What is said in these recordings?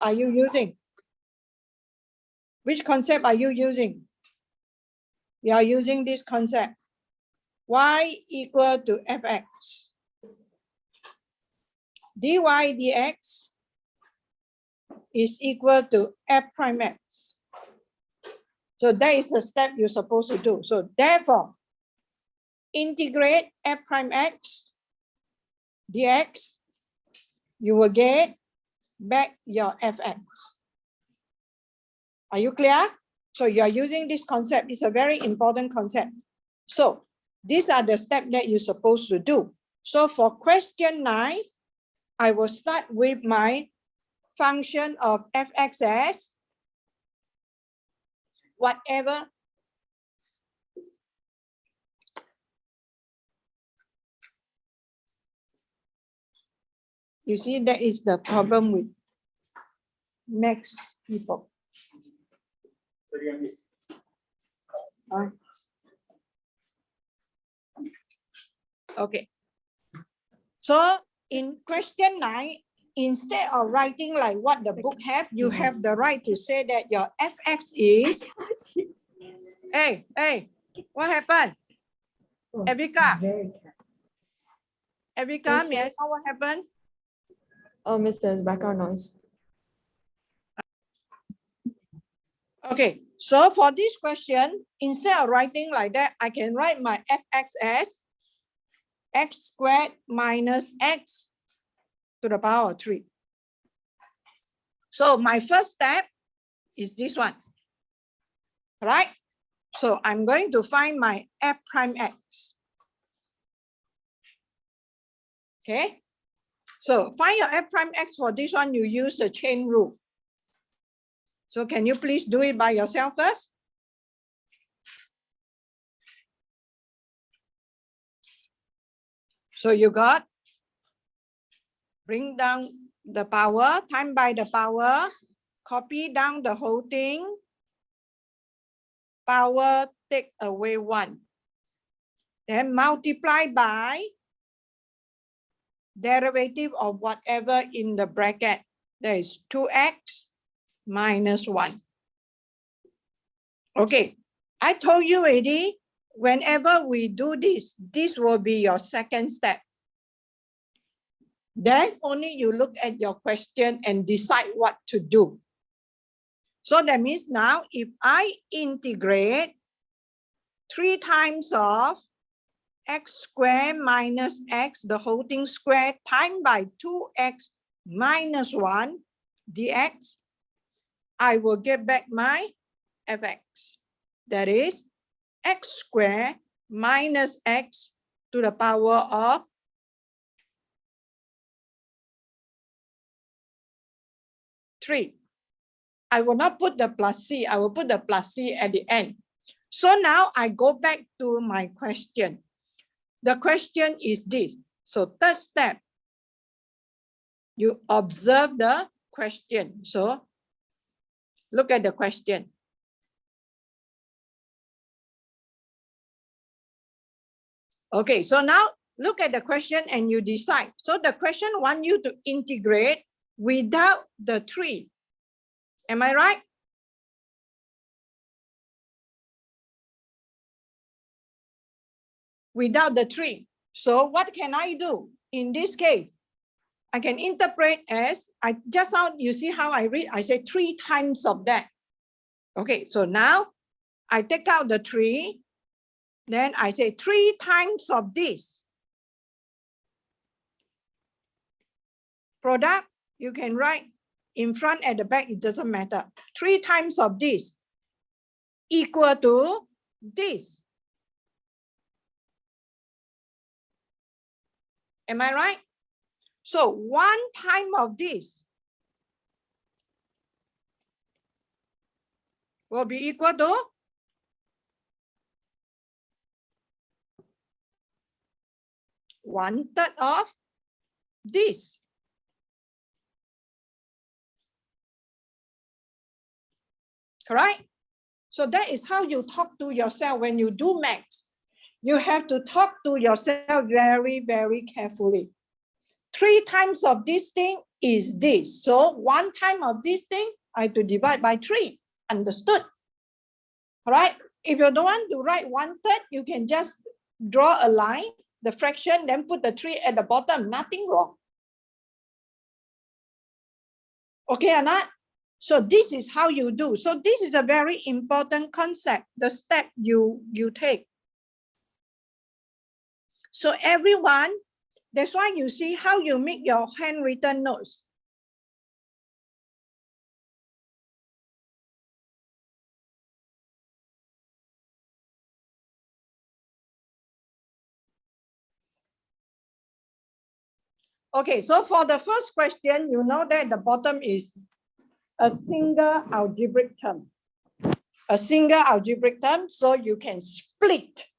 are you using? Which concept are you using? You are using this concept. Y equal to fx. dy dx is equal to f prime x. So that is the step you're supposed to do. So therefore, integrate f prime x dx, you will get back your fx. Are you clear? So you are using this concept. It's a very important concept. So these are the steps that you're supposed to do. So for question 9, I will start with my function of fx as whatever you see. That is the problem with max people. Okay. So in question 9, instead of writing like what the book have, you have the right to say that your fx is. Hey, what happened? Evika, may I know what happened? Oh, Mr. Background noise. Okay, so for this question, instead of writing like that, I can write my fx as x squared minus x to the power of 3. So my first step is this one, right? So I'm going to find my f prime x. Okay, so find your f prime x. For this one, you use the chain rule. So can you please do it by yourself first? So you got, bring down the power, time by the power, copy down the whole thing, power take away 1. Then multiply by derivative of whatever in the bracket. There is 2x minus 1. Okay, I told you already, whenever we do this, this will be your second step. Then only you look at your question and decide what to do. So that means now if I integrate 3 times of x squared minus x, the whole thing squared, times by 2x minus 1 dx, I will get back my fx. That is x squared minus x to the power of 3. I will not put the plus c, I will put the plus c at the end. So now I go back to my question. The question is this. So third step, you observe the question. So look at the question. Okay, so now look at the question and you decide. So the question wants you to integrate without the 3. Am I right? Without the 3. So what can I do? In this case, I can interpret as, just now you see how I read, I say 3 times of that. Okay, so now I take out the 3, then I say 3 times of this. Product, you can write in front at the back, it doesn't matter. 3 times of this equal to this. Am I right? So 1 time of this will be equal to 1/3 of this. Correct? So that is how you talk to yourself when you do math. You have to talk to yourself very, very carefully. 3 times of this thing is this. So 1 time of this thing, I have to divide by 3. Understood? All right. If you don't want to write 1/3, you can just draw a line, the fraction, then put the 3 at the bottom. Nothing wrong. Okay or not? So this is how you do. So this is a very important concept, the step you take. So everyone, that's why you see how you make your handwritten notes. Okay, so for the first question, you know that the bottom is a single algebraic term. A single algebraic term, so you can split.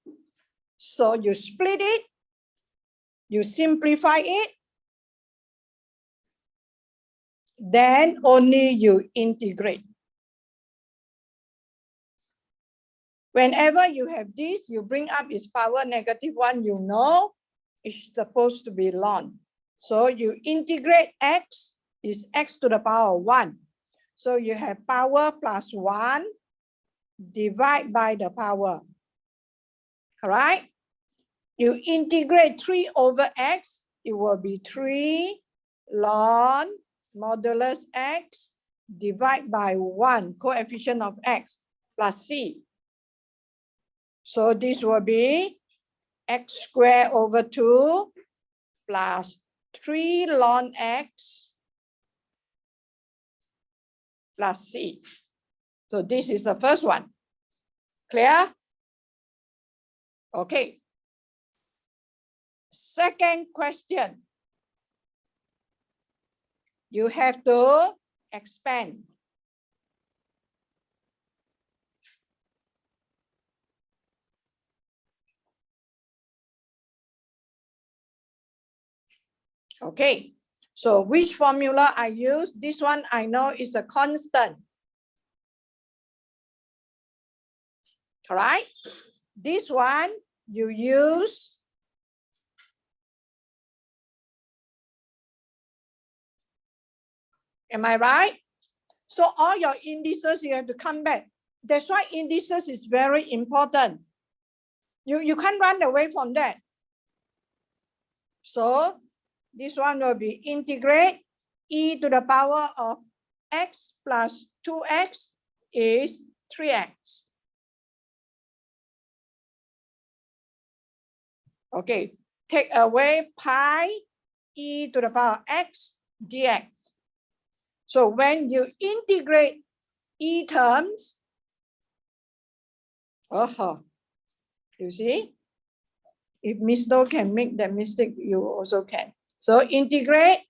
So you split it, you simplify it, then only you integrate. Whenever you have this, you bring up its power -1, you know it's supposed to be ln. So you integrate x is x to the power 1. So you have power plus 1 divide by the power. All right? You integrate 3 over x, it will be 3 ln modulus x divide by 1 coefficient of x plus c. So this will be x squared over 2 plus 3 ln x plus c. So this is the first one. Clear? Okay. Second question. You have to expand. Okay, so which formula I use? This one I know is a constant. All right, this one you use am I right? So all your indices, you have to come back. That's why indices is very important. You can't run away from that. So this one will be integrate e to the power of x plus 2x is 3x. Okay, take away pi e to the power x dx. So when you integrate e terms, you see, if Miss Do can make that mistake, you also can. So integrate,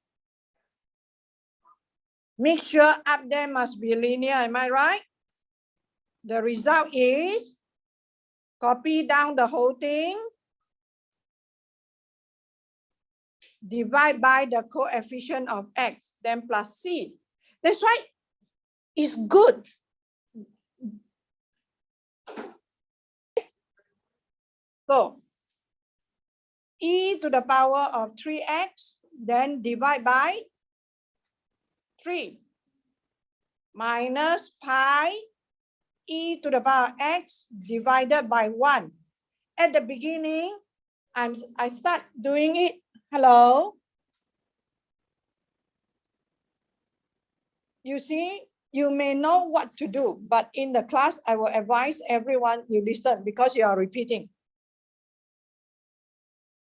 make sure up there must be linear, am I right? The result is copy down the whole thing, divide by the coefficient of x, then plus c. That's why it's good. So e to the power of 3x, then divide by 3 minus pi e to the power x divided by 1. At the beginning, I start doing it. Hello? You see, you may know what to do, but in the class, I will advise everyone you listen because you are repeating.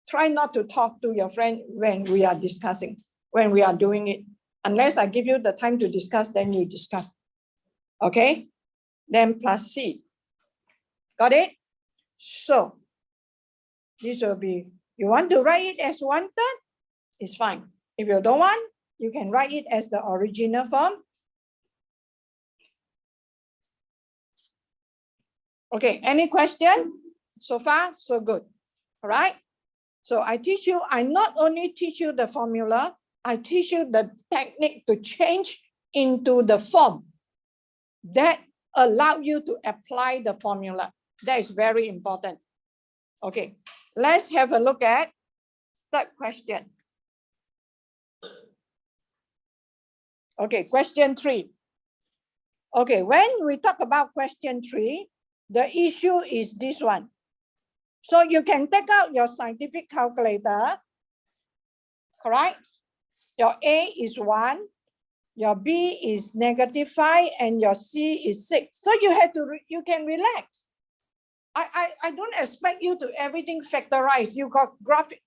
Try not to talk to your friend when we are discussing, when we are doing it. Unless I give you the time to discuss, then you discuss. Okay? Then plus c. Got it? So this will be, you want to write it as 1/3? It's fine. If you don't want, you can write it as the original form. Okay, any question? So far, so good. All right. So I teach you, I not only teach you the formula, I teach you the technique to change into the form that allow you to apply the formula. That is very important. Okay, let's have a look at third question. Okay, question 3. Okay, when we talk about question 3, the issue is this one. So you can take out your scientific calculator, correct? Your A is 1, your B is -5, and your C is 6. So you have to, you can relax. I don't expect you to everything factorize. You got graphic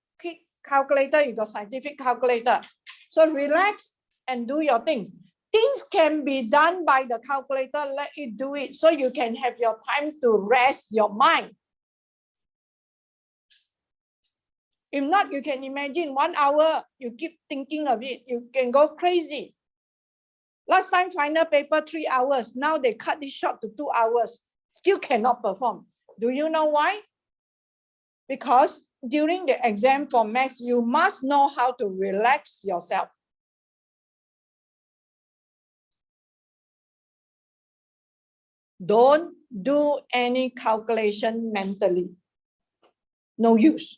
calculator, you got scientific calculator. So relax and do your things. Things can be done by the calculator, let it do it so you can have your time to rest your mind. If not, you can imagine 1 hour, you keep thinking of it, you can go crazy. Last time final paper 3 hours, now they cut it short to 2 hours, still cannot perform. Do you know why? Because during the exam for maths, you must know how to relax yourself. Don't do any calculation mentally. No use.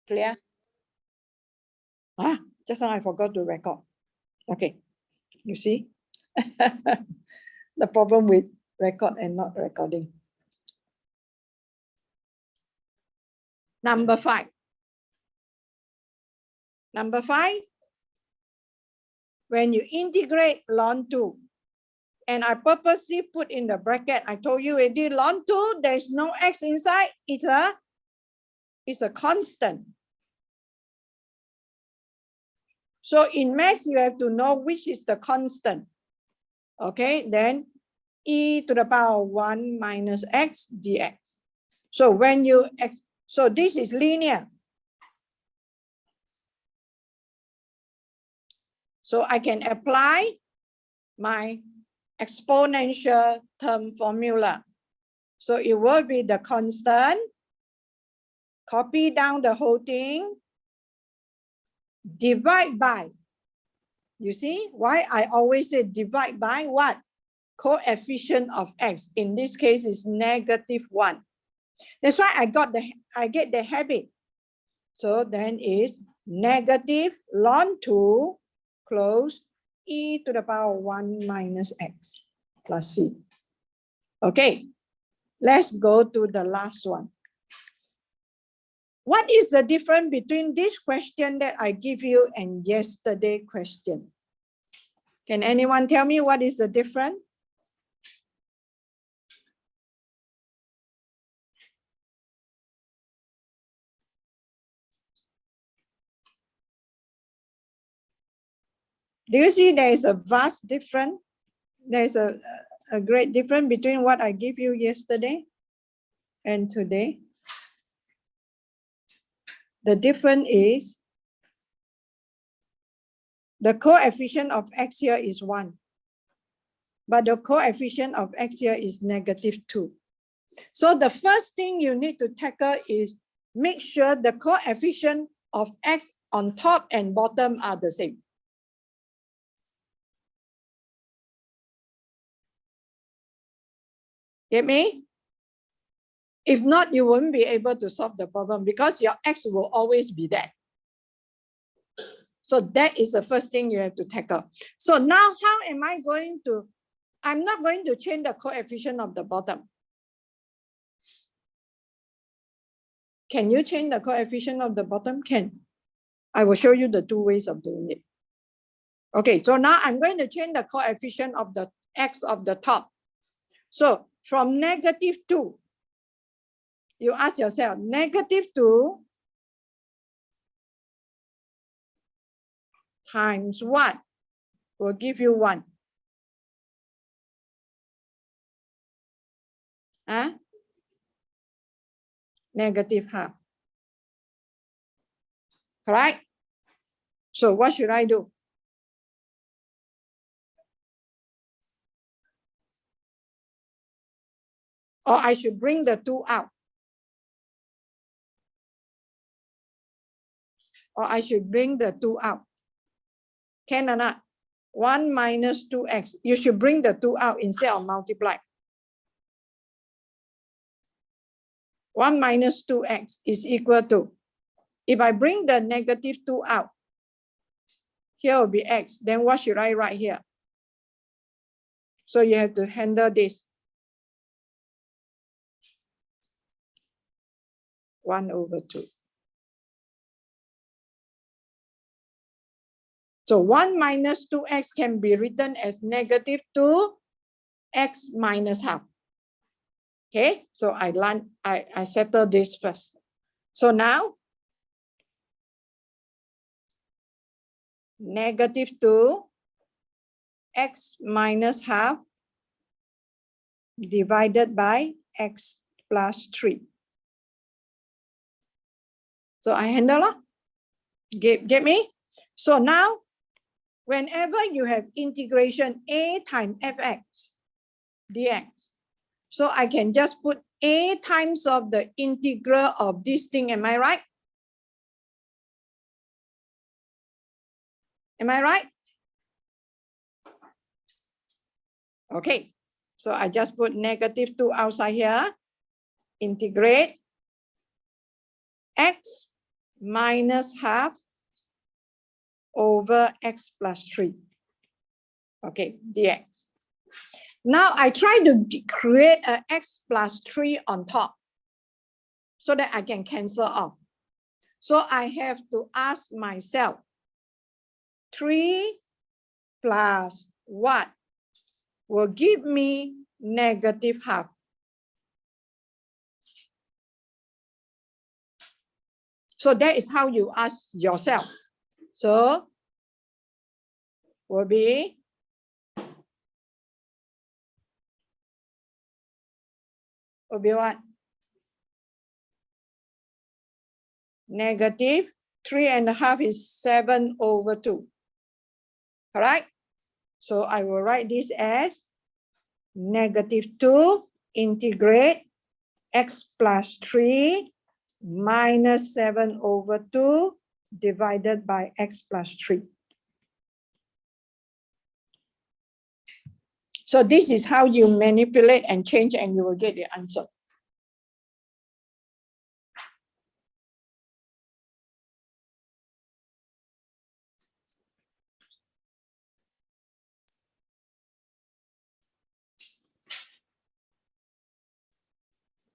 Clear? Ah, just now I forgot to record. Okay, you see? The problem with record and not recording. Number 5. Number 5, when you integrate ln 2, and I purposely put in the bracket, I told you already, ln 2, there's no x inside, it's a constant. So in maths, you have to know which is the constant. Okay, then e to the power 1 minus x dx. So when you, so this is linear. So I can apply my exponential term formula. So it will be the constant, copy down the whole thing, divide by, you see why I always say divide by what? Coefficient of x. In this case is -1. That's why I get the habit. So then is negative ln 2 close e to the power 1 minus x plus c. Okay, let's go to the last one. What is the difference between this question that I give you and yesterday question? Can anyone tell me what is the difference? Do you see there is a vast difference? There's a great difference between what I gave you yesterday and today. The difference is the coefficient of x here is 1, but the coefficient of x here is -2. So the first thing you need to tackle is make sure the coefficient of x on top and bottom are the same. Get me? If not, you won't be able to solve the problem because your x will always be there. So that is the first thing you have to tackle. So now how am I going to, I'm not going to change the coefficient of the bottom. Can you change the coefficient of the bottom? Can. I will show you the 2 ways of doing it. Okay, so now I'm going to change the coefficient of the x of the top. So from -2, you ask yourself, -2 times what will give you 1? Huh? -1/2. Correct? So what should I do? Or I should bring the 2 out. Or I should bring the 2 out. Can or not? 1 minus 2x. You should bring the 2 out instead of multiply. 1 minus 2x is equal to If I bring the -2 out, here will be x. Then what should I write here? So you have to handle this. 1/2. So 1 minus 2x can be written as -2x minus half. Okay, so I settle this first. So now, -2x minus half divided by x plus 3. So I handle it. Get me? So now, whenever you have integration a times fx dx, so I can just put a times of the integral of this thing. Am I right? Am I right? Okay. So I just put -2 outside here. Integrate x minus half over x plus 3. Okay, dx. Now I try to create an x plus 3 on top so that I can cancel off. So I have to ask myself, 3 plus what will give me -half? So that is how you ask yourself. So will be what? -3.5 is 7/2. Correct? So I will write this as -2 integrate x plus 3 minus 7/2 divided by x plus 3. So this is how you manipulate and change, and you will get the answer.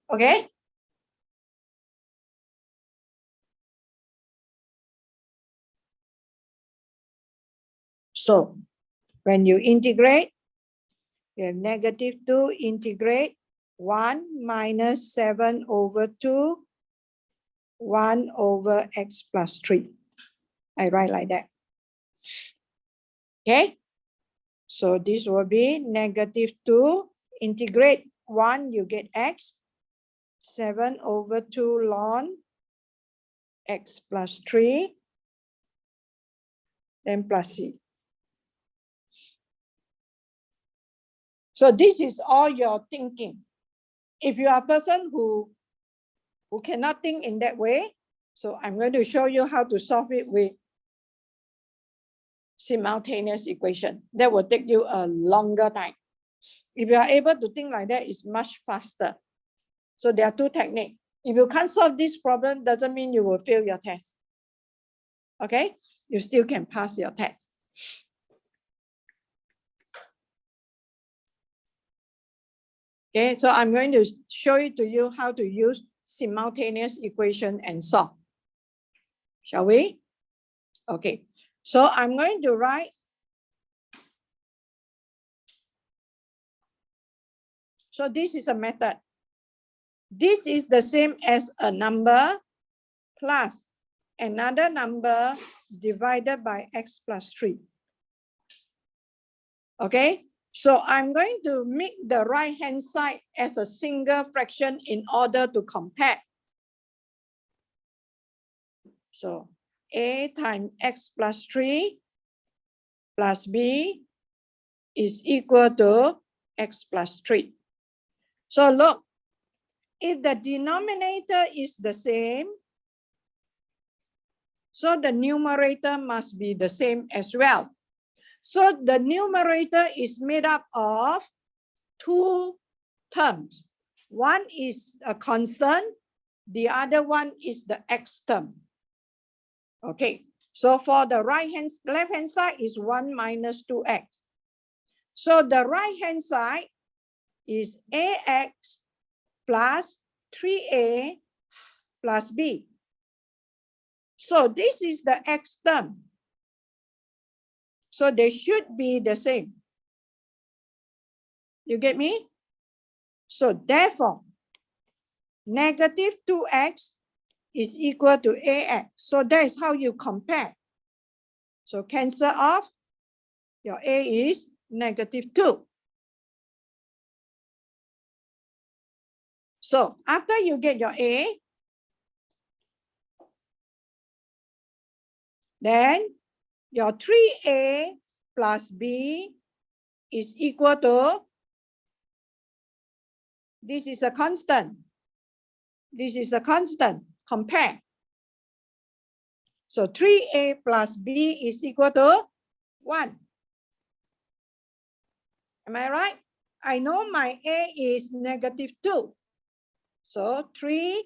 Okay? So when you integrate, you have -2 integrate 1 minus 7/2, 1 over x plus 3. I write like that. Okay? So this will be -2 integrate 1, you get x, 7/2 ln x plus 3, then plus c. So this is all your thinking. If you are a person who cannot think in that way, so I'm going to show you how to solve it with simultaneous equation. That will take you a longer time. If you are able to think like that, it's much faster. So there are two techniques. If you can't solve this problem, doesn't mean you will fail your test. Okay? You still can pass your test. Okay, so I'm going to show it to you how to use simultaneous equation and solve. Shall we? Okay, so I'm going to write. So this is a method. This is the same as a number plus another number divided by x plus 3. Okay, so I'm going to make the right-hand side as a single fraction in order to compare. So a times x plus 3 plus b is equal to x plus 3. So look, if the denominator is the same, so the numerator must be the same as well. So the numerator is made up of 2 terms. One is a constant, the other one is the x term. Okay, so for the left hand side is 1 minus 2x. So the right hand side is ax plus 3a plus b. So this is the x term. So they should be the same. You get me? So therefore, negative 2x is equal to ax. So that is how you compare. So cancel off. Your a is negative 2. So after you get your a, then your 3a plus b is equal to, this is a constant. This is a constant. Compare. So 3a plus b is equal to 1. Am I right? I know my a is negative 2. So 3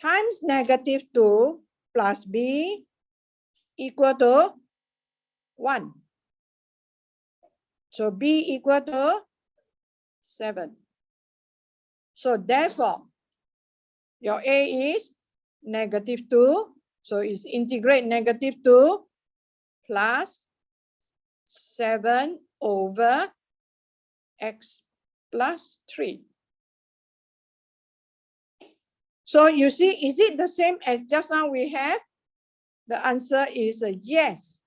times negative 2 plus b equal to 1. So b equal to 7. So therefore, your a is negative 2. So it's integrate negative 2 plus 7 over x plus 3. So you see, is it the same as just now we have? The answer is a yes.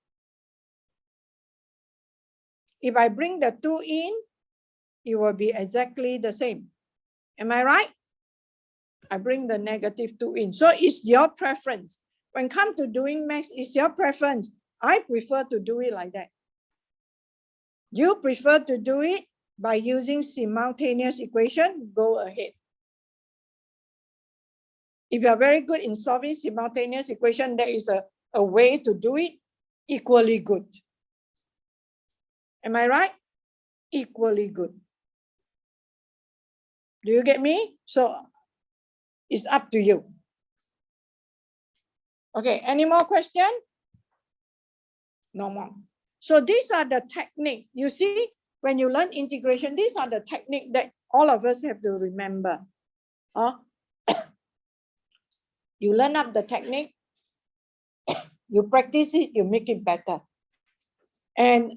If I bring the 2 in, it will be exactly the same. Am I right? I bring the negative 2 in. So it's your preference. When it comes to doing math, it's your preference. I prefer to do it like that. You prefer to do it by using simultaneous equation, go ahead. If you are very good in solving simultaneous equation, there is a way to do it equally good. Am I right? Equally good. Do you get me? So it's up to you. Okay, any more question? No more. So these are the technique. You see, when you learn integration, these are the technique that all of us have to remember. You learn up the technique, you practice it, you make it better. And